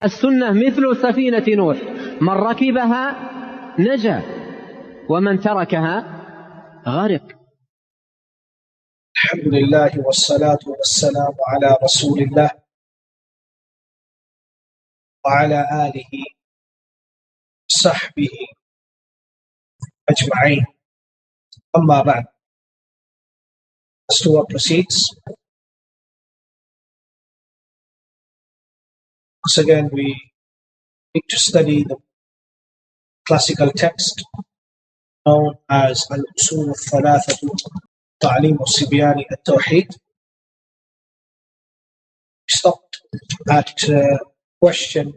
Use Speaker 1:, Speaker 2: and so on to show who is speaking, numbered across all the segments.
Speaker 1: السنة مثل سفينة نوح، من ركبها نجا ومن تركها غرق.
Speaker 2: الحمد لله والصلاة والسلام على رسول الله وعلى آله وصحبه أجمعين. أما بعد. As to what proceeds, once again we need to study the classical text known as al-Usul al-Thalathah تعليم الصبيان التوحيد. We stopped at question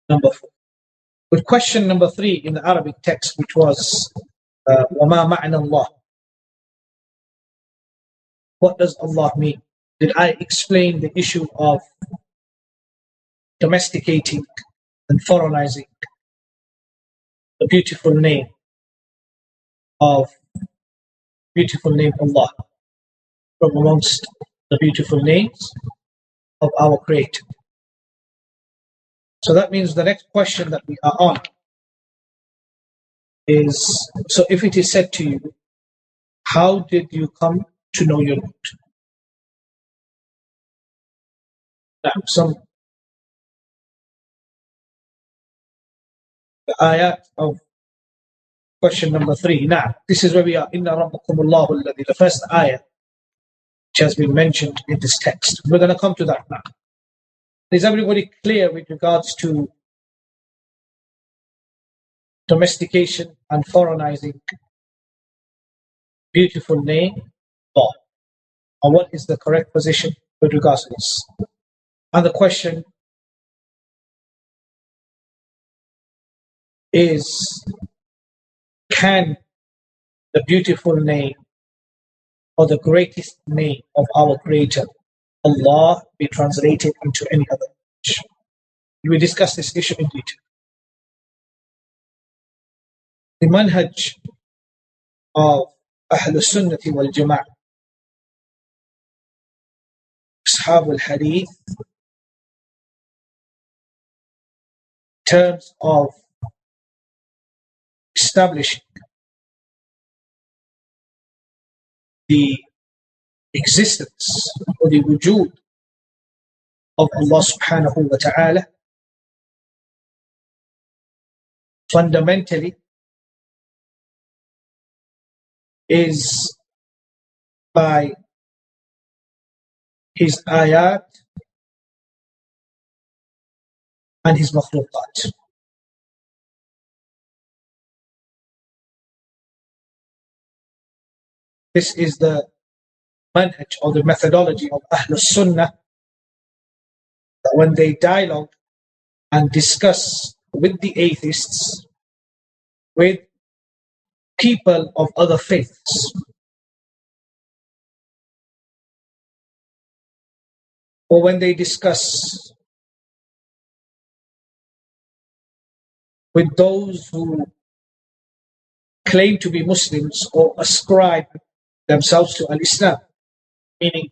Speaker 2: number 4. With question number 3 in the Arabic text, which was وَمَا مَعْنَى اللَّهِ, what does Allah mean? Did I explain the issue of domesticating and foreignizing the beautiful name Allah from amongst the beautiful names of our Creator? So that means the next question that we are on is, so if it is said to you, how did you come to know your Lord? Now, some the ayat of question number 3. Now, this is where we are. Inna rabbakum Allahu alladhi, the first ayah which has been mentioned in this text. We're going to come to that now. Is everybody clear with regards to domestication and foreignizing beautiful name law? Or what is the correct position with regards to this? And the question is, can the beautiful name or the greatest name of our Creator, Allah, be translated into any other language? We discuss this issue in detail. The manhaj of al-Sunnah wal Jama'ah, ashab al-Hadith, in terms of establishing the existence or the wujud of Allah subhanahu wa ta'ala, fundamentally is by His Ayat and His makhluqat. This is the manhaj or the methodology of Ahl-Sunnah, that when they dialogue and discuss with the atheists, with people of other faiths, or when they discuss with those who claim to be Muslims or ascribe themselves to al-Isla, meaning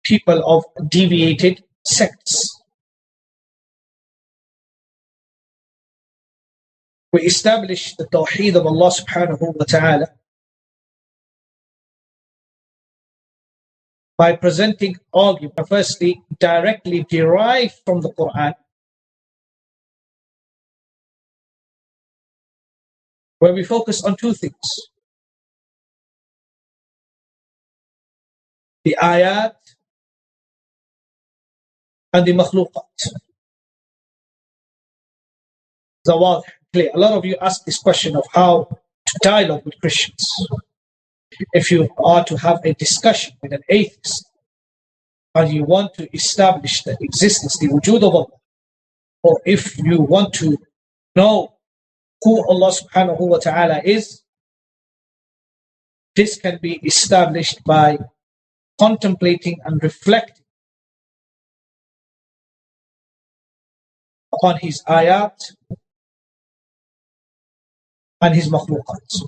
Speaker 2: people of deviated sects, we establish the Tawheed of Allah subhanahu wa ta'ala by presenting argument, firstly directly derived from the Quran, where we focus on two things: the Ayat and the makhluqat. Zawad, clear. A lot of you ask this question of how to dialogue with Christians. If you are to have a discussion with an atheist and you want to establish the existence, the wujud of Allah, or if you want to know who Allah subhanahu wa ta'ala is, this can be established by contemplating and reflecting upon His Ayat and His makhluqat.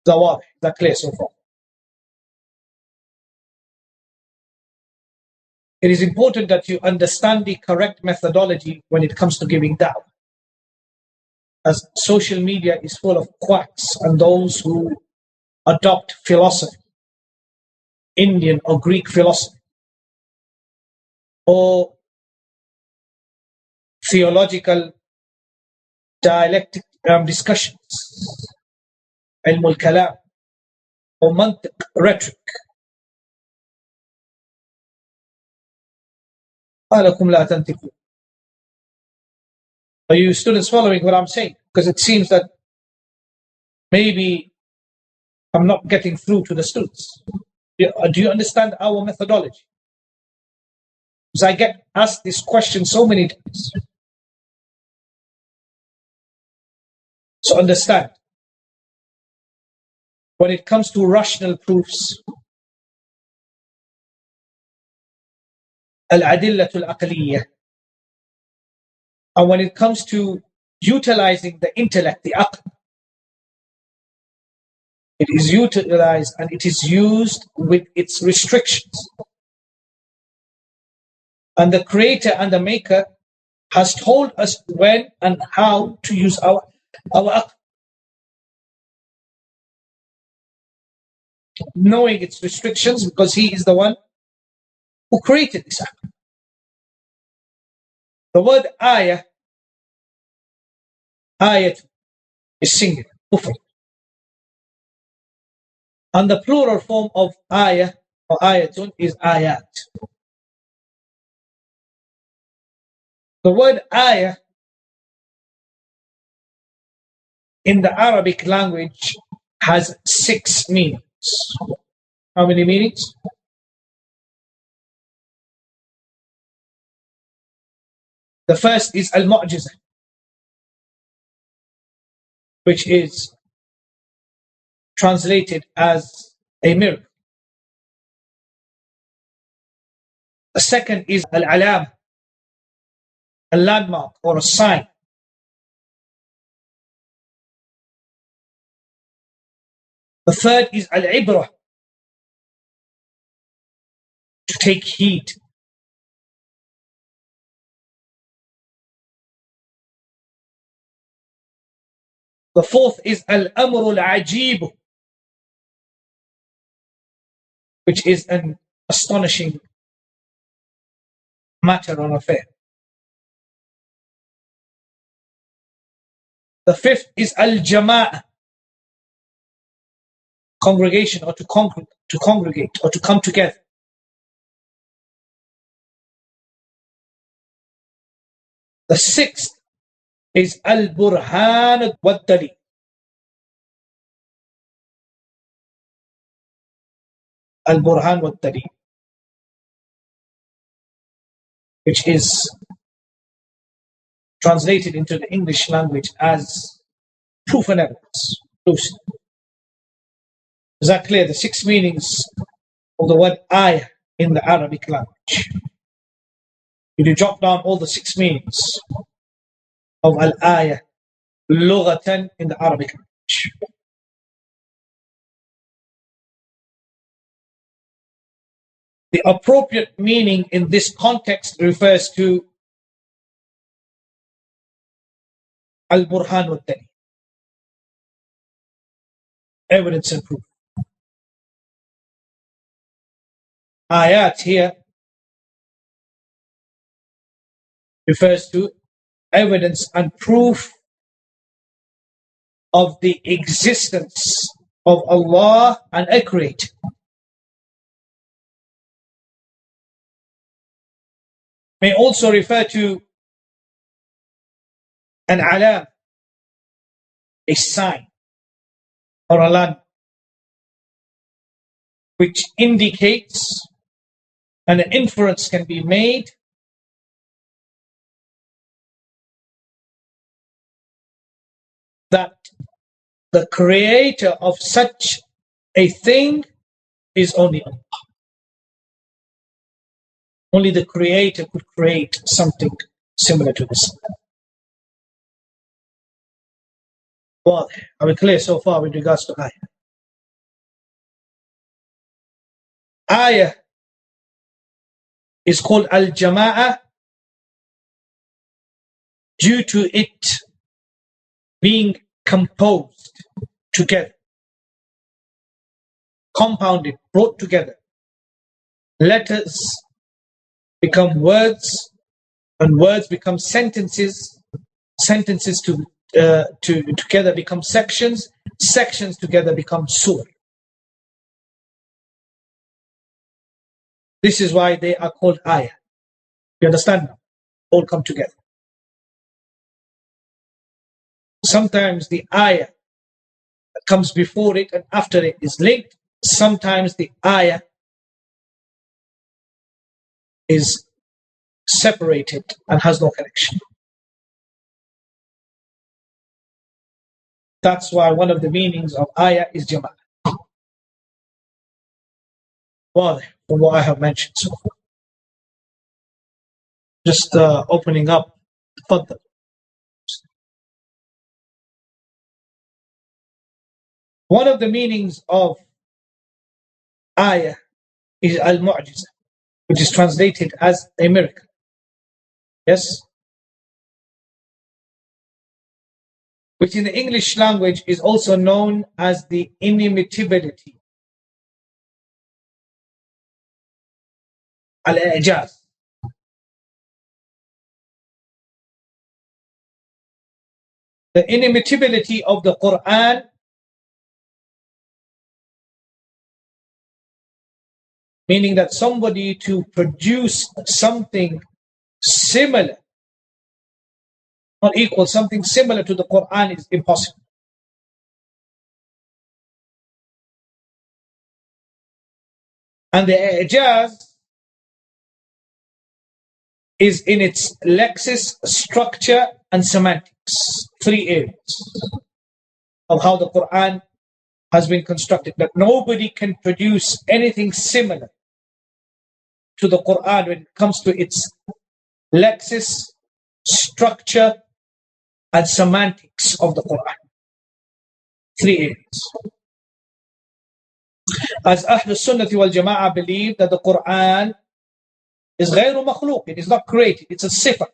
Speaker 2: Zawad, is that clear so far? it is important that you understand the correct methodology when it comes to giving da'wah. As social media is full of quacks and those who adopt philosophy, Indian or Greek philosophy, or theological dialectic discussions, ilm al-kalam, or mantiq, rhetoric. Are you students following what I'm saying? Because it seems that maybe I'm not getting through to the students. Do you understand our methodology? Because I get asked this question so many times. So understand, when it comes to rational proofs, al-adillatul aqliyah, and when it comes to utilizing the intellect, the aql, it is utilized and it is used with its restrictions. And the creator and the maker has told us when and how to use our aql, knowing its restrictions, because he is the one who created this aql. The word ayah, ayat, is singular, mufrad. And the plural form of ayah or ayatun is ayat. The word ayah in the Arabic language has 6 meanings. How many meanings? The first is al-mu'jizah, which is translated as a miracle. The second is al-alam, a landmark or a sign. The third is al-ibra, to take heed. The fourth is al-amru al-ajib, which is an astonishing matter or affair. The fifth is al-jama'ah, congregation, or to congregate or to come together. The sixth is al-burhan wa-dalil, al-burhan wa-dalil, which is translated into the English language as proof and evidence. Is that clear? The 6 meanings of the word ayah in the Arabic language. If you jot down all the 6 meanings of al-ayah lughatan in the Arabic language. The appropriate meaning in this context refers to al-burhan wa-dalil, evidence and proof. Ayat here refers to evidence and proof of the existence of Allah and a creator. May also refer to an alam, a sign or a land, which indicates, and an inference can be made that the creator of such a thing is only Allah. Only the creator could create something similar to this. Well, are we clear so far with regards to ayah? Ayah is called al-Jama'ah due to it being composed together, compounded, brought together. Letters become words, and words become sentences. Sentences together become sections. Sections together become surah. This is why they are called ayah. You understand now? All come together. Sometimes the ayah that comes before it and after it is linked. Sometimes the ayah is separated and has no connection. That's why one of the meanings of ayah is jama'ah. Well, from what I have mentioned so far. Just opening up further. One of the meanings of ayah is al-Mu'jizah, which is translated as a miracle. Yes? Which in the English language is also known as the inimitability. Al-Ijaz. The inimitability of the Quran meaning that somebody to produce something similar, not equal, something similar to the Quran is impossible. And the Ijaz is in its lexis, structure, and semantics. 3 areas of how the Quran has been constructed. That nobody can produce anything similar to the Quran when it comes to its lexis, structure, and semantics of the Quran. 3 areas. As al-Sunnah wal Jama'ah believe that the Quran is غير مخلوق, it is not created, it's a sifat.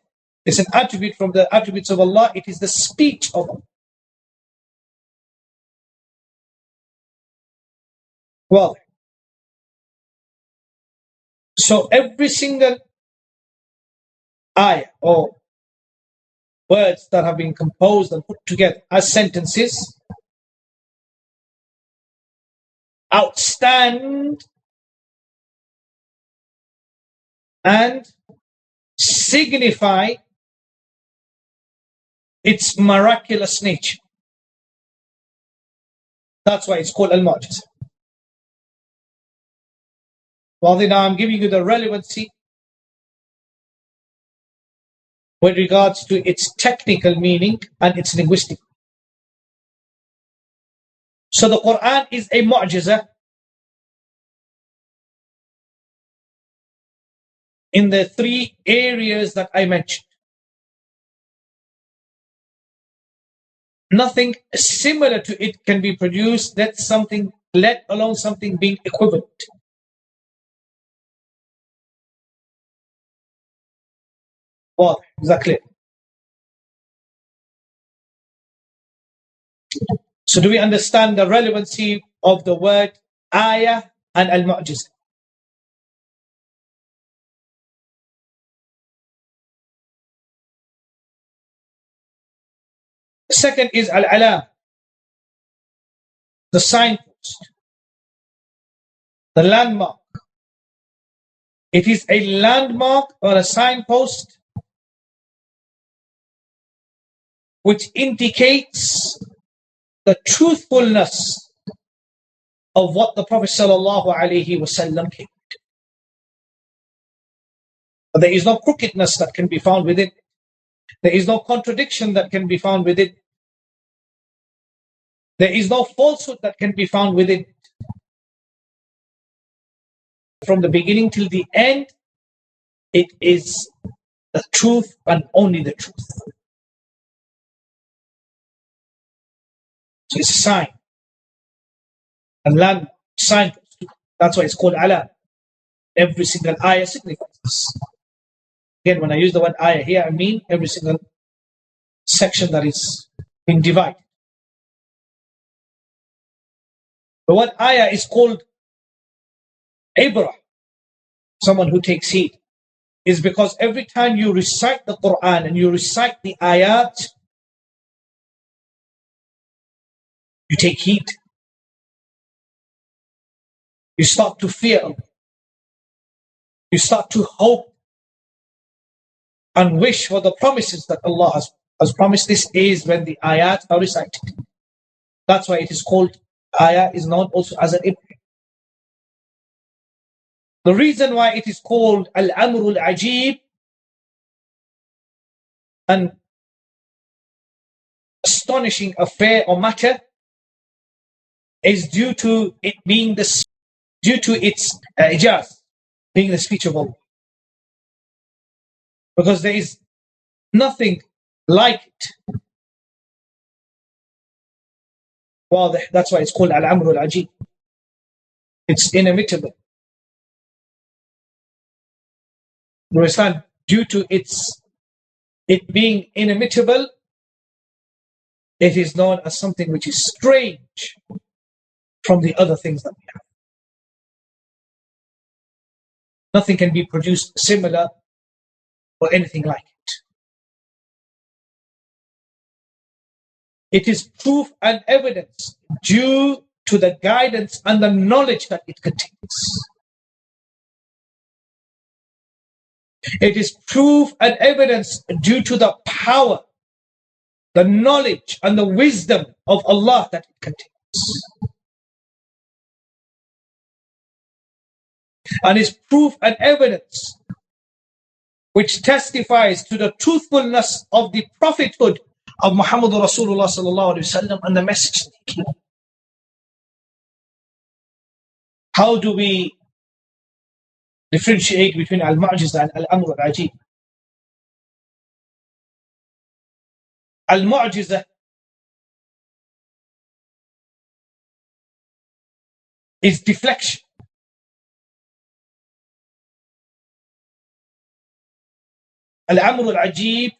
Speaker 2: It's an attribute from the attributes of Allah, it is the speech of Allah. Well, so every single ayah or words that have been composed and put together as sentences outstand and signify its miraculous nature. That's why it's called al-Mu'jizah. Well, then I'm giving you the relevancy with regards to its technical meaning and its linguistic. So the Quran is a mu'jizah in the 3 areas that I mentioned. Nothing similar to it can be produced, let alone something being equivalent. Well, exactly. So do we understand the relevancy of the word ayah and al-Mu'jizah? The second is al-alam, the signpost, the landmark. It is a landmark or a signpost which indicates the truthfulness of what the Prophet ﷺ came to. There is no crookedness that can be found within it. There is no contradiction that can be found within it. There is no falsehood that can be found within it. From the beginning till the end, it is the truth and only the truth. So it's a sign. And land sign. That's why it's called alam. Every single ayah signifies. entities. Again, when I use the word ayah here, I mean every single section that is being divided. The word ayah is called Ibra, someone who takes heed, is because every time you recite the Quran and you recite the ayat, you take heed. You start to fear. You start to hope and wish for the promises that Allah has promised. This is when the ayat are recited. That's why it is called, ayah is known also as an ibra. The reason why it is called al-amru al-ajib, an astonishing affair or matter, is due to it being due to its ijaz, being the speech of Allah. Because there is nothing like it. Well, that's why it's called al-amru al-ajib. It's inimitable. You understand? Due to it being inimitable, it is known as something which is strange from the other things that we have. Nothing can be produced similar or anything like it. It is proof and evidence due to the guidance and the knowledge that it contains. It is proof and evidence due to the power, the knowledge and the wisdom of Allah that it contains. And is proof and evidence which testifies to the truthfulness of the prophethood of Muhammad Rasulullah sallallahu alaihi wasallam and the message that he came. How do we differentiate between al-mu'jiza and al-amr al-ajib? Al-mu'jiza is deflection. Al-amr al-ajib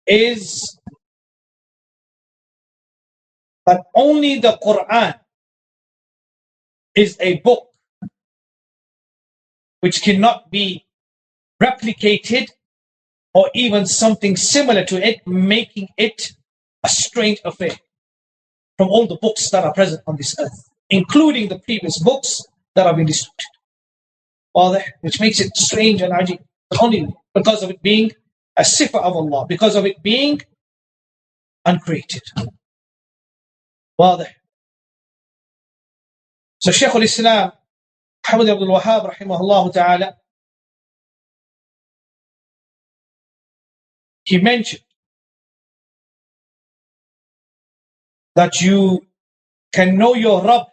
Speaker 2: is that only the Quran is a book which cannot be replicated or even something similar to it, making it a strange affair from all the books that are present on this earth, including the previous books that have been distorted. Which makes it strange and ajib, only because of it being a sifa of Allah, because of it being uncreated. So Shaykh al-Islam Muhammad ibn al-Wahhab rahimahullah ta'ala, he mentioned that you can know your Rabb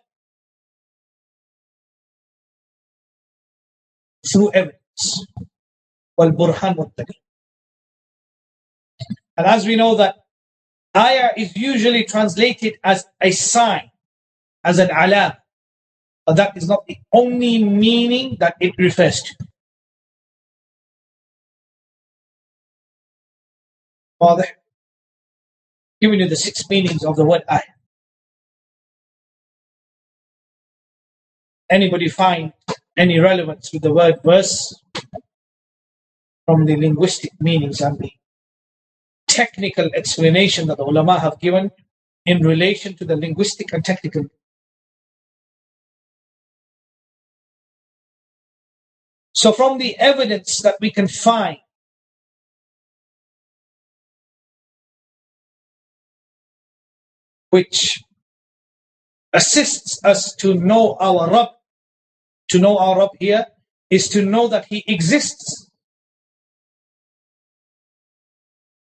Speaker 2: through evidence. Wal-Burhan wal-Dalil. And as we know that ayah is usually translated as a sign, as an alam, but that is not the only meaning that it refers to. Father, giving you the 6 meanings of the word ayah. Anybody find any relevance with the word verse from the linguistic meanings and the technical explanation that the ulama have given in relation to the linguistic and technical? So from the evidence that we can find which assists us to know our Rabb, to know our Rabb here is to know that He exists,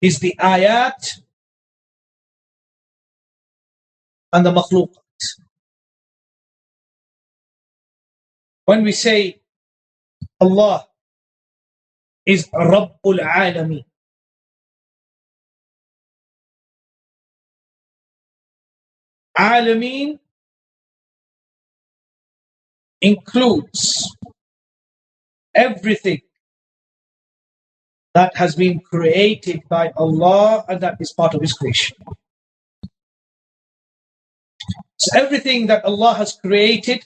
Speaker 2: is the ayat and the makhluqat. When we say Allah is Rabbul Alameen, Alameen includes everything that has been created by Allah and that is part of His creation. So everything that Allah has created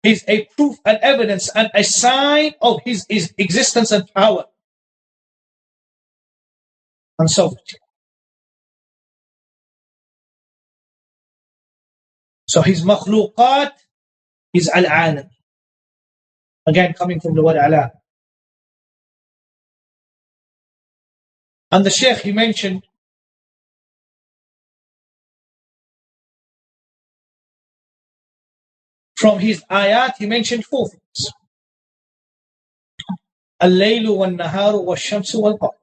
Speaker 2: is a proof and evidence and a sign of His existence and power and sovereignty. So His makhluqat is al-alam. Again, coming from the word alam. And the Shaykh, he mentioned from his ayat, he mentioned 4 things. Al-laylu wal-naharu wal-shamsu wal-qamar.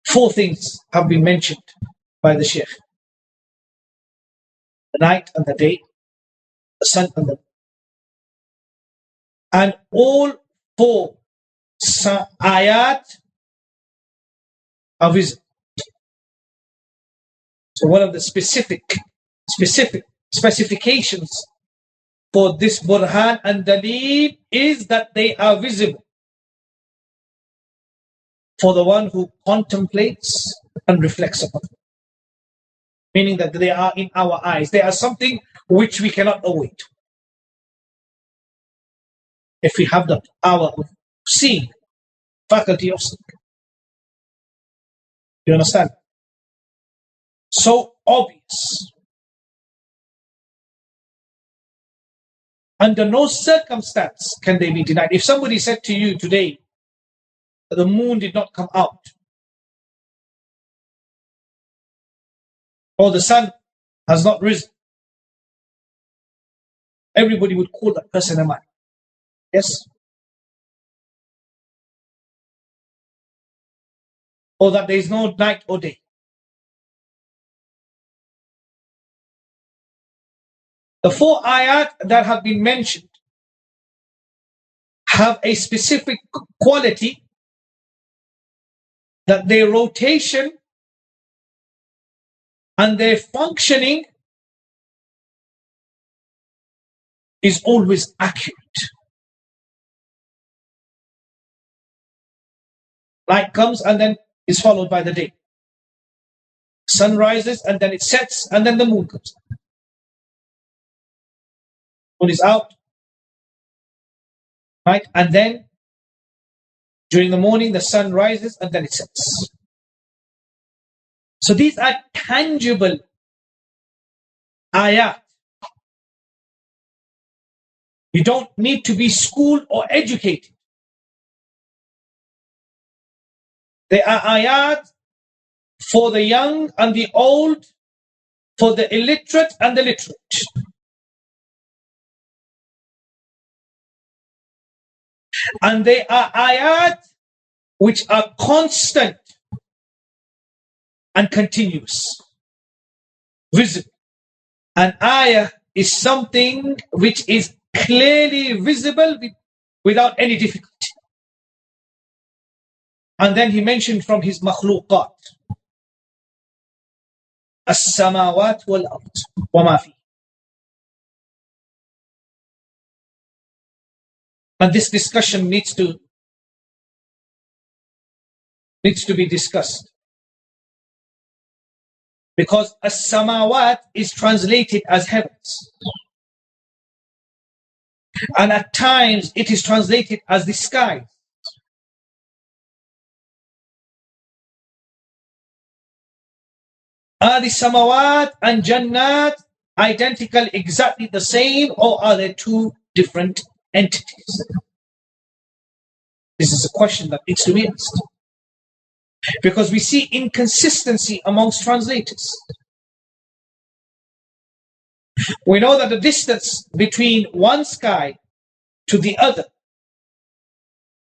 Speaker 2: Four things have been mentioned by the Shaykh. The night and the day, the sun and the moon. And all 4 ayat are visible. So one of the specifications for this burhan and daleel is that they are visible for the one who contemplates and reflects upon them. Meaning that they are in our eyes. They are something which we cannot avoid. If we have the power of seeing, faculty of seeing. You understand? So obvious. Under no circumstance can they be denied. If somebody said to you today that the moon did not come out, or the sun has not risen, everybody would call that person a man. Yes? Or that there is no night or day. The 4 ayat that have been mentioned have a specific quality that their rotation and their functioning is always accurate. Night comes and then is followed by the day. Sun rises and then it sets and then the moon comes. Moon is out, right? And then during the morning the sun rises and then it sets. So these are tangible ayat. You don't need to be schooled or educated. They are ayat for the young and the old, for the illiterate and the literate. And they are ayat which are constant and continuous, visible. An ayah is something which is clearly visible without any difficulty. And then he mentioned from his makhluqat, السماوات والأرض وما فيه. And this discussion needs to be discussed. Because as-samawat is translated as heavens. And at times it is translated as the sky. Are the samawat and jannat identical, exactly the same, or are they 2 different entities? This is a question that needs to be asked. Because we see inconsistency amongst translators. We know that the distance between one sky to the other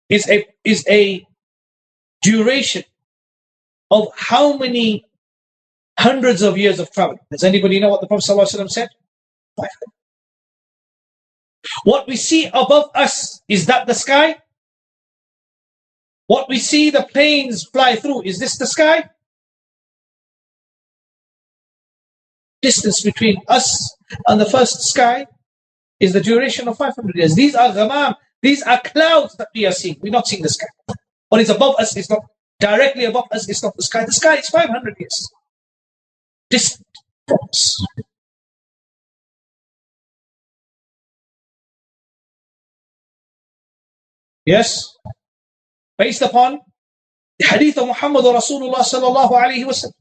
Speaker 2: is a duration of how many hundreds of years of travel. Does anybody know what the Prophet ﷺ said? 500. What we see above us, is that the sky? What we see the planes fly through, is this the sky? Distance between us and the first sky is the duration of 500 years. These are ghamam, these are clouds that we are seeing. We're not seeing the sky. What is above us is not directly above us, it's not the sky. The sky is 500 years distant from us. Yes, based upon the hadith of Muhammad Rasulullah sallallahu alayhi wa sallam.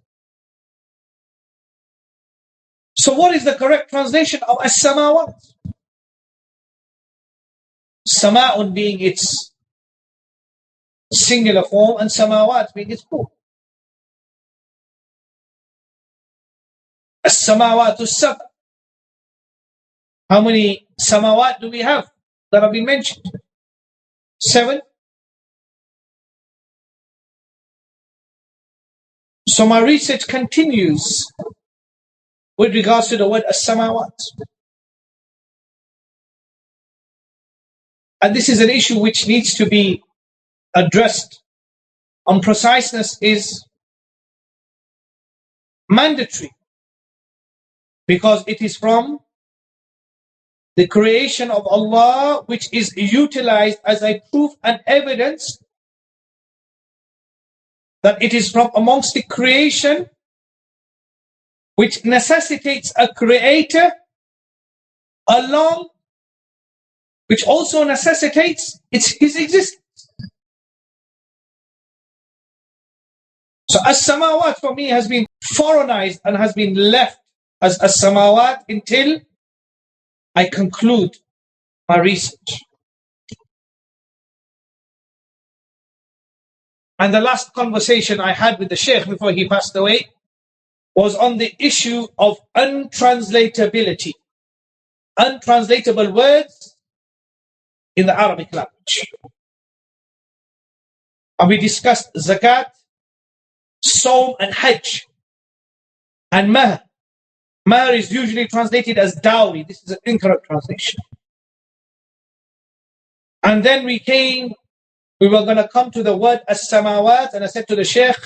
Speaker 2: So what is the correct translation of as-samawat? Sama'un being its singular form and samawat being its plural. As-samawatu sab. How many samawat do we have that have been mentioned? 7. So my research continues with regards to the word as-samawat. And this is an issue which needs to be addressed. Preciseness is mandatory because it is from the creation of Allah, which is utilized as a proof and evidence that it is from amongst the creation which necessitates a creator along, which also necessitates his existence. So as-samawat for me has been foreignized and has been left as as-samawat until I conclude my research. And the last conversation I had with the Shaykh before he passed away was on the issue of untranslatability. Untranslatable words in the Arabic language. And we discussed zakat, Sawm and Hajj, and Mahr. Mahr is usually translated as dowry. This is an incorrect translation. And then we were going to come to the word as-samawat, and I said to the Shaykh,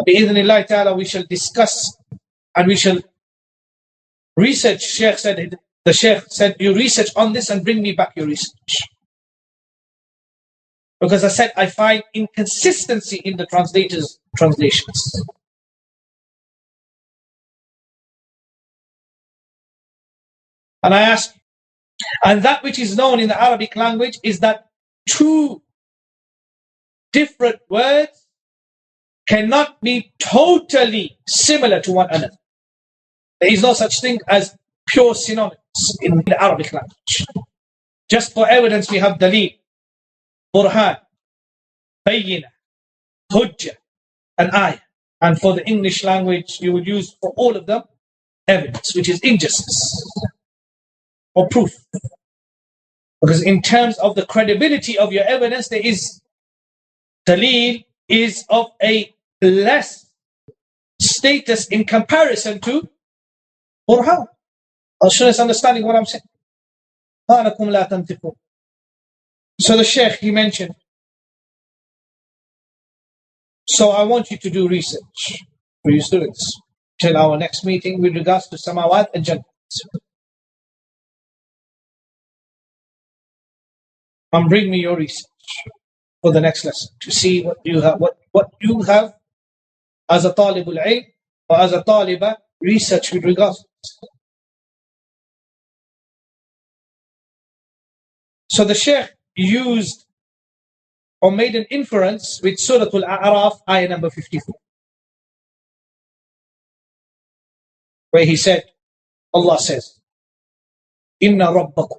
Speaker 2: bi-idhnillahi ta'ala, we shall discuss and we shall research. The Shaykh said, you research on this and bring me back your research. Because I said, I find inconsistency in the translators' translations. And I asked, and that which is known in the Arabic language is that two different words cannot be totally similar to one another. There is no such thing as pure synonyms in the Arabic language. Just for evidence, we have dalil, burhan, bayyinah, hujjah, and ayah. And for the English language, you would use for all of them evidence, which is injustice or proof. Because in terms of the credibility of your evidence, there is dalil is of a less status in comparison to burhan. Al-Sunnah is understanding what I'm saying. So the Shaykh, he mentioned, so I want you to do research for your students till our next meeting with regards to samawat and jannat. And bring me your research for the next lesson to see what you have as a talibul ilm or as a taliba research with regards to this. So the Shaykh used or made an inference with Surah Al-A'raf, ayah number 54, where he said, Allah says, Inna Rabbakum,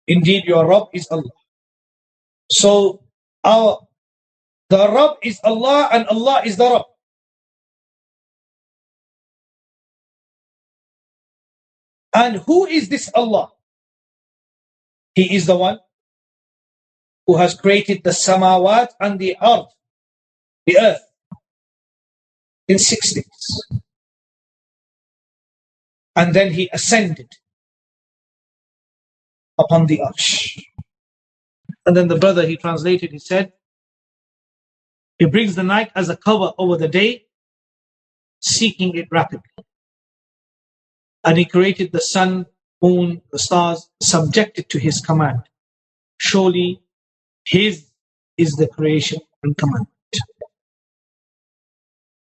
Speaker 2: indeed your Rabb is Allah. So the Rabb is Allah and Allah is the Rabb. And who is this Allah? He is the one who has created the samawat and the earth, in 6 days. And then he ascended upon the arsh. And then the brother, he translated, he said, he brings the night as a cover over the day, seeking it rapidly. And he created the sun, moon, the stars, subjected to his command. Surely his is the creation and commandment.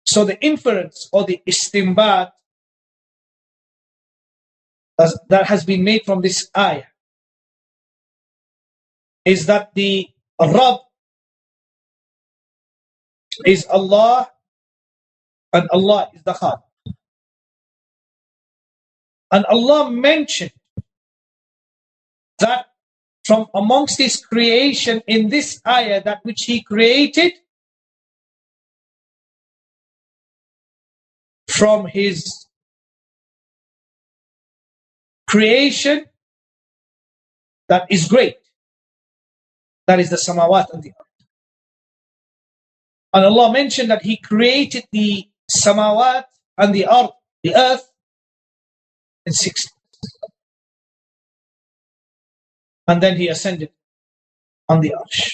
Speaker 2: So the inference or the istinbat that has been made from this ayah is that the Rabb is Allah and Allah is the Khaliq. And Allah mentioned that from amongst His creation in this ayah, that which He created from His creation that is great. That is the samawat and the earth. And Allah mentioned that He created the samawat and the earth in 6 days. And then He ascended on the arsh.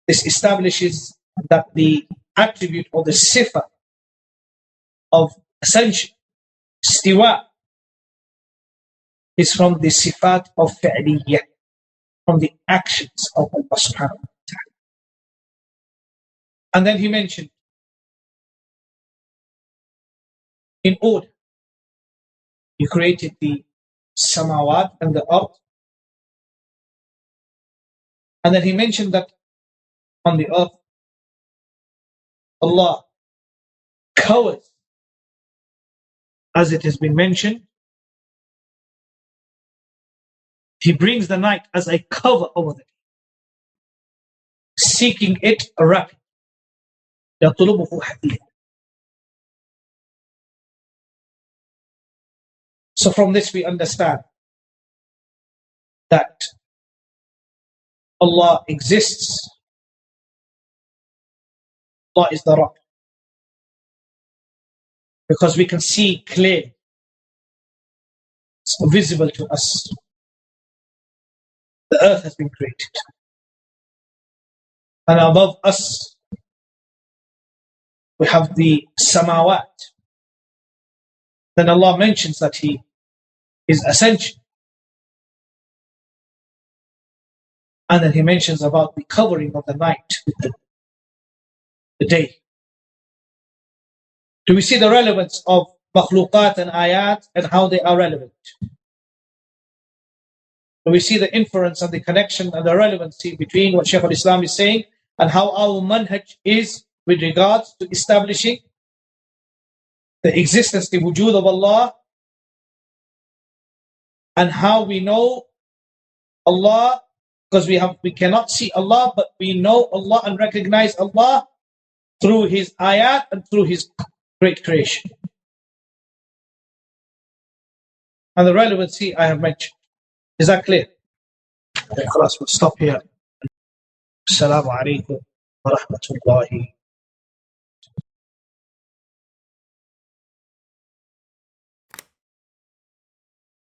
Speaker 2: This establishes that the attribute or the sifa of ascension, istiwa, is from the sifat of fi'liyyah, from the actions of Allah subhanahu wa ta'ala. And then He mentioned in order, He created the samawat and the earth. And then He mentioned that on the earth, Allah covers, as it has been mentioned, He brings the night as a cover over the day, seeking it rapidly. يَطْلُبُهُ حَثِيثًا. So from this we understand that Allah exists. Allah is the Rabb. Because we can see clearly, it's visible to us. The earth has been created. And above us, we have the samawat. Then Allah mentions that He is Ascension. And then He mentions about the covering of the night with the day. Do we see the relevance of makhluqat and ayat and how they are relevant? Do we see the inference and the connection and the relevancy between what Shaykh al-Islam is saying and how our manhaj is with regards to establishing the existence, the wujud of Allah, and how we know Allah, because we cannot see Allah, but we know Allah and recognize Allah through His ayat and through His great creation. And the relevancy I have mentioned. Is that clear? Okay, we'll stop here. Assalamu alaikum wa rahmatullahi